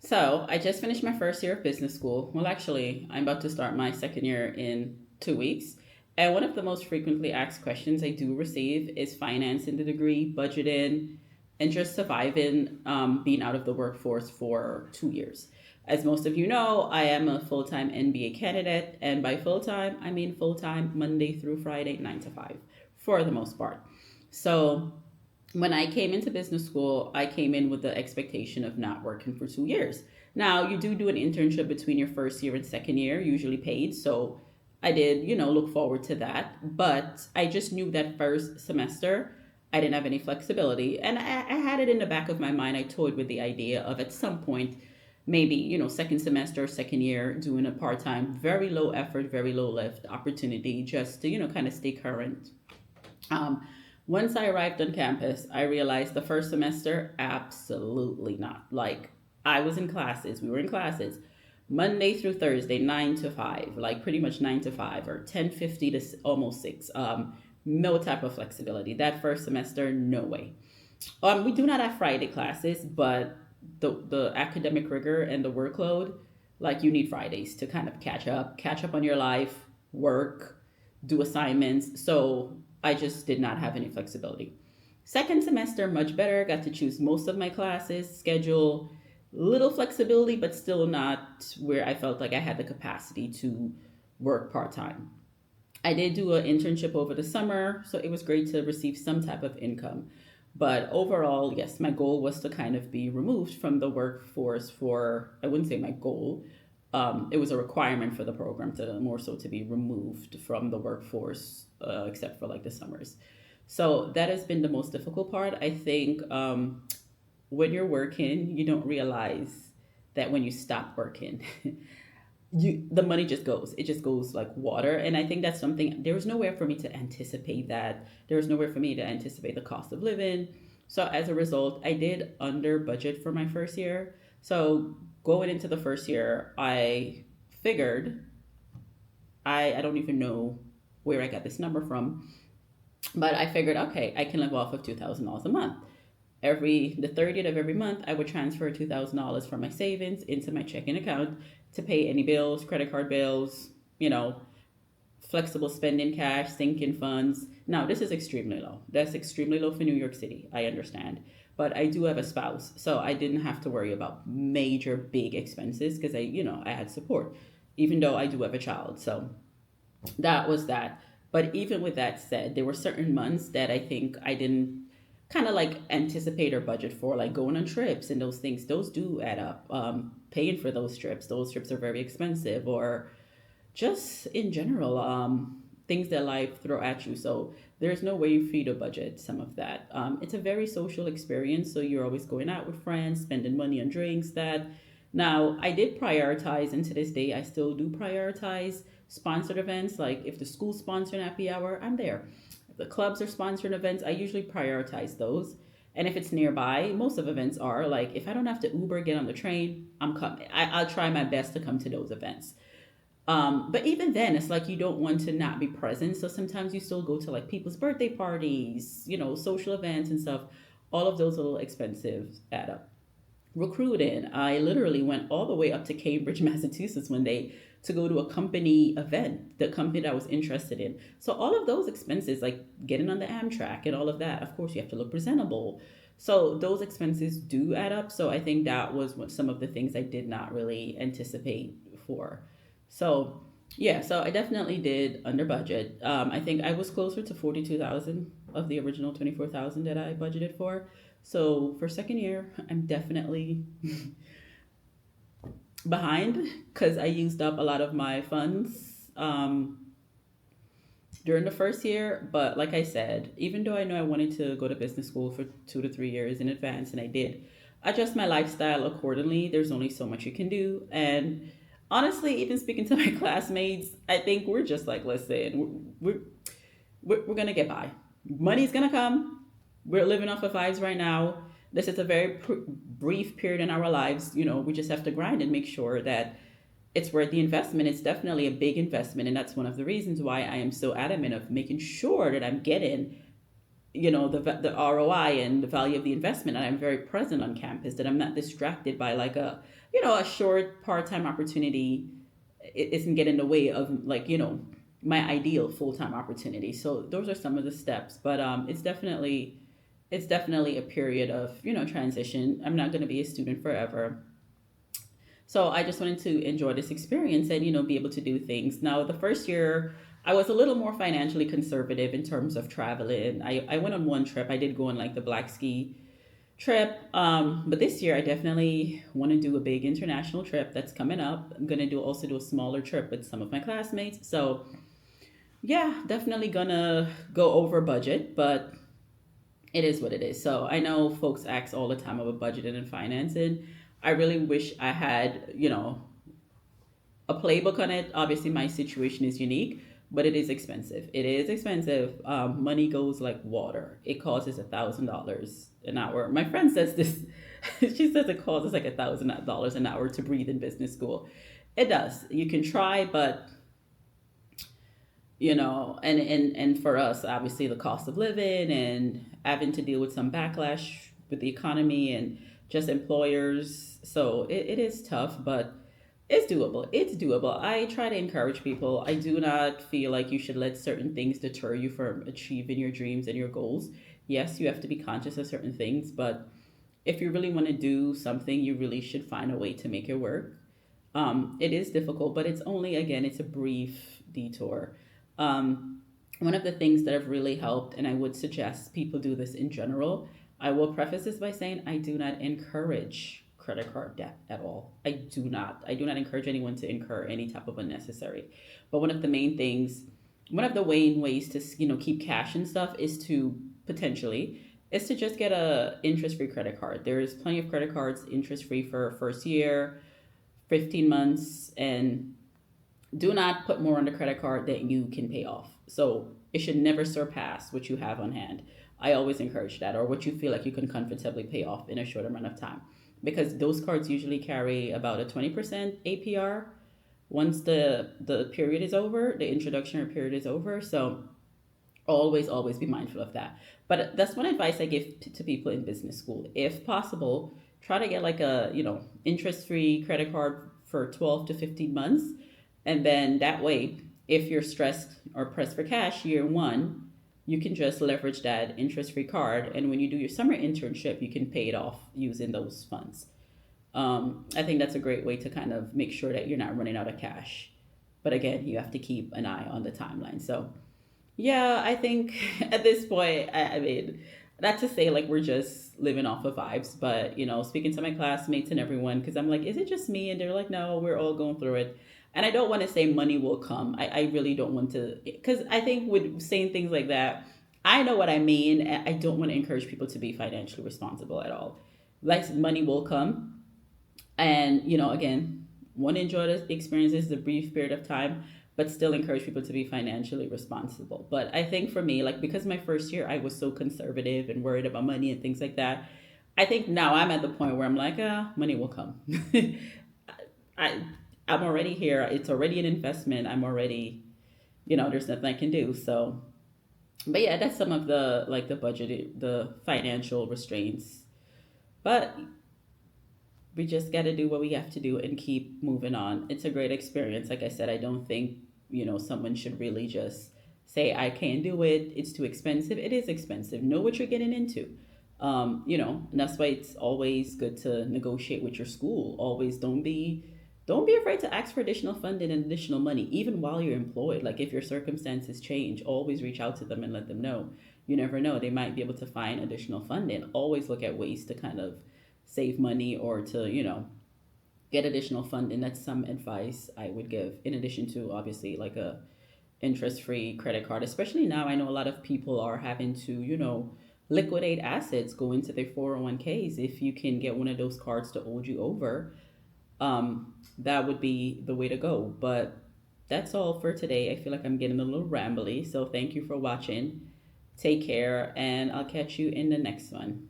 So I just finished my first year of business school. Well, actually, I'm about to start my second year in 2 weeks. And one of the most frequently asked questions I do receive is financing the degree, budgeting, and just surviving being out of the workforce for 2 years. As most of you know, I am a full time MBA candidate. And by full time, I mean full time Monday through Friday, 9 to 5, for the most part. So when I came into business school, I came in with the expectation of not working for 2 years. Now, you do an internship between your first year and second year, usually paid. So I did, look forward to that. But I just knew that first semester, I didn't have any flexibility. And I had it in the back of my mind. I toyed with the idea of at some point, maybe, second semester, second year, doing a part time, very low effort, very low lift opportunity just to, kind of stay current. um, Once I arrived on campus, I realized the first semester, absolutely not. Like, I was in classes, we were in classes Monday through Thursday, 9 to 5, like pretty much 9 to 5 or 10:50 to almost 6. No type of flexibility. That first semester, no way. We do not have Friday classes, but the academic rigor and the workload, like you need Fridays to kind of catch up on your life, work, do assignments. So I just did not have any flexibility. Second semester, much better. Got to choose most of my classes, schedule, little flexibility, but still not where I felt like I had the capacity to work part time. I did do an internship over the summer, so it was great to receive some type of income. But overall, yes, my goal was to kind of be removed from the workforce for, I wouldn't say my goal. It was a requirement for the program to more so to be removed from the workforce, except for like the summers. So that has been the most difficult part. I think when you're working, you don't realize that when you stop working, the money just goes. It just goes like water. And I think that's something, there was nowhere for me to anticipate that. There was nowhere for me to anticipate the cost of living. So as a result, I did under budget for my first year. So going into the first year, I figured, I don't even know where I got this number from, but I figured, okay, I can live off of $2,000 a month. The 30th of every month, I would transfer $2,000 from my savings into my checking account to pay any bills, credit card bills, you know, flexible spending cash, sinking funds. Now, this is extremely low. That's extremely low for New York City. I understand. But I do have a spouse, so I didn't have to worry about major big expenses because I had support, even though I do have a child. So that was that. But even with that said, there were certain months that I think I didn't kind of like anticipate or budget for, like going on trips and those things. Those do add up. Paying for those trips are very expensive, or just in general, things that life throw at you. So there's no way for you to budget some of that. It's a very social experience, so you're always going out with friends, spending money on drinks. That now I did prioritize, and to this day I still do prioritize sponsored events. Like if the school sponsor an happy hour, I'm there. If the clubs are sponsoring events, I usually prioritize those. And if it's nearby, most of events are like if I don't have to Uber, get on the train, I'm coming. I'll try my best to come to those events. But even then, it's like you don't want to not be present. So sometimes you still go to like people's birthday parties, social events and stuff. All of those little expensive add up. Recruiting, I literally went all the way up to Cambridge, Massachusetts one day to go to a company event, the company that I was interested in. So all of those expenses, like getting on the Amtrak and all of that, of course, you have to look presentable. So those expenses do add up. So I think that was some of the things I did not really anticipate for. So yeah, so I definitely did under budget. I think I was closer to 42,000 of the original 24,000 that I budgeted for. So for second year, I'm definitely behind because I used up a lot of my funds during the first year. But like I said, even though I know I wanted to go to business school for 2 to 3 years in advance, and I did adjust my lifestyle accordingly, there's only so much you can do. And honestly, even speaking to my classmates, I think we're just like, listen, we're going to get by. Money's going to come. We're living off of vibes right now. This is a very brief period in our lives. We just have to grind and make sure that it's worth the investment. It's definitely a big investment. And that's one of the reasons why I am so adamant of making sure that I'm getting the ROI and the value of the investment, and I'm very present on campus, that I'm not distracted by like a short part-time opportunity. It isn't get in the way of like my ideal full-time opportunity. So those are some of the steps, but it's definitely a period of transition. I'm not going to be a student forever. So I just wanted to enjoy this experience and be able to do things. Now the first year I was a little more financially conservative in terms of traveling. I went on one trip. I did go on like the Black Ski trip. But this year I definitely want to do a big international trip that's coming up. I'm gonna do a smaller trip with some of my classmates. So yeah, definitely gonna go over budget, but it is what it is. So I know folks ask all the time about budgeting and financing. I really wish I had, a playbook on it. Obviously, my situation is unique, but it is expensive. It is expensive. Money goes like water. It costs $1,000 an hour. My friend says this. She says it costs like $1,000 an hour to breathe in business school. It does. You can try, but and for us, obviously, the cost of living and having to deal with some backlash with the economy and just employers. So it is tough, but it's doable. It's doable. I try to encourage people. I do not feel like you should let certain things deter you from achieving your dreams and your goals. Yes, you have to be conscious of certain things, but if you really want to do something, you really should find a way to make it work. It is difficult, but it's only, again, it's a brief detour. One of the things that have really helped, and I would suggest people do this in general, I will preface this by saying I do not encourage credit card debt at all. I do not. I do not encourage anyone to incur any type of unnecessary. But one of the main ways to keep cash and stuff potentially is to just get a interest free credit card. There's plenty of credit cards interest free for first year, 15 months, and do not put more on the credit card that you can pay off. So it should never surpass what you have on hand. I always encourage that, or what you feel like you can comfortably pay off in a short amount of time. Because those cards usually carry about a 20% APR once the period is over, the introductory period is over. So always be mindful of that. But that's one advice I give to people in business school. If possible, try to get like a interest-free credit card for 12 to 15 months, and then that way, if you're stressed or pressed for cash year one, you can just leverage that interest-free card, and when you do your summer internship, you can pay it off using those funds. I think that's a great way to kind of make sure that you're not running out of cash. But again, you have to keep an eye on the timeline. So yeah, I think at this point, I mean, not to say like we're just living off of vibes, but speaking to my classmates and everyone, because I'm like, is it just me? And they're like, no, we're all going through it. And I don't want to say money will come. I really don't want to, because I think with saying things like that, I know what I mean. I don't want to encourage people to be financially responsible at all. Like money will come, and again, want to enjoy the experiences, the brief period of time, but still encourage people to be financially responsible. But I think for me, like because my first year I was so conservative and worried about money and things like that, I think now I'm at the point where I'm like, money will come. I I'm already here. It's already an investment. I'm already, there's nothing I can do. So, but yeah, that's some of the like the budget, the financial restraints. But we just got to do what we have to do and keep moving on. It's a great experience. Like I said, I don't think, someone should really just say, I can't do it. It's too expensive. It is expensive. Know what you're getting into. And that's why it's always good to negotiate with your school. Always don't be afraid to ask for additional funding and additional money, even while you're employed. Like if your circumstances change, always reach out to them and let them know. You never know. They might be able to find additional funding. Always look at ways to kind of save money or to, get additional funding. That's some advice I would give, in addition to obviously like a interest-free credit card. Especially now, I know a lot of people are having to, liquidate assets, go into their 401ks. If you can get one of those cards to hold you over, that would be the way to go. But that's all for today. I feel like I'm getting a little rambly. So thank you for watching. Take care, and I'll catch you in the next one.